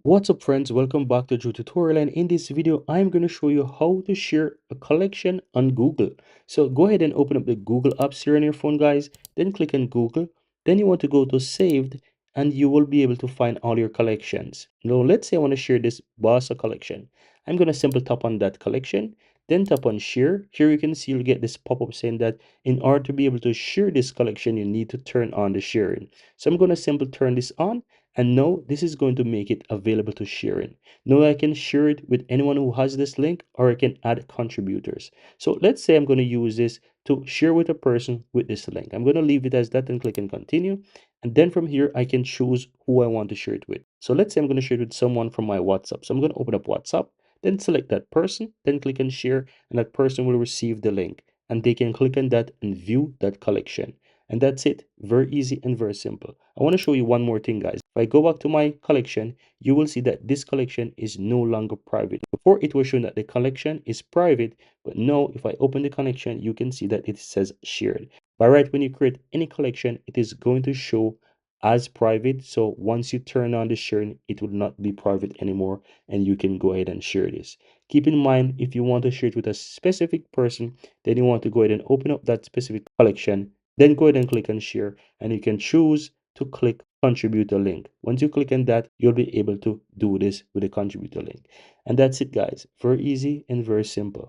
What's up friends, welcome back to Joe Tutorial, and in this video I'm going to show you how to share a collection on Google. So go ahead and open up the Google apps here on your phone guys, then click on Google, then you want to go to saved and you will be able to find all your collections. Now let's say I want to share this Bossa collection. I'm going to simply tap on that collection, then tap on share. Here you can see you'll get this pop-up saying that in order to be able to share this collection you need to turn on the sharing. So I'm going to simply turn this on. And now this is going to make it available to sharing. Now I can share it with anyone who has this link, or I can add contributors. So let's say I'm going to use this to share with a person with this link. I'm going to leave it as that and click and continue. And then from here, I can choose who I want to share it with. So let's say I'm going to share it with someone from my WhatsApp. So I'm going to open up WhatsApp, then select that person, then click and share, and that person will receive the link. And they can click on that and view that collection. And that's it. Very easy and very simple. I want to show you one more thing, guys. If I go back to my collection, you will see that this collection is no longer private. Before it was shown that the collection is private, but now if I open the collection, you can see that it says shared. By right, when you create any collection, it is going to show as private. So once you turn on the sharing, it will not be private anymore, and you can go ahead and share this. Keep in mind, if you want to share it with a specific person, then you want to go ahead and open up that specific collection, then go ahead and click on share, and you can choose to click contributor link. Once you click on that, you'll be able to do this with a contributor link. And that's it, guys. Very easy and very simple.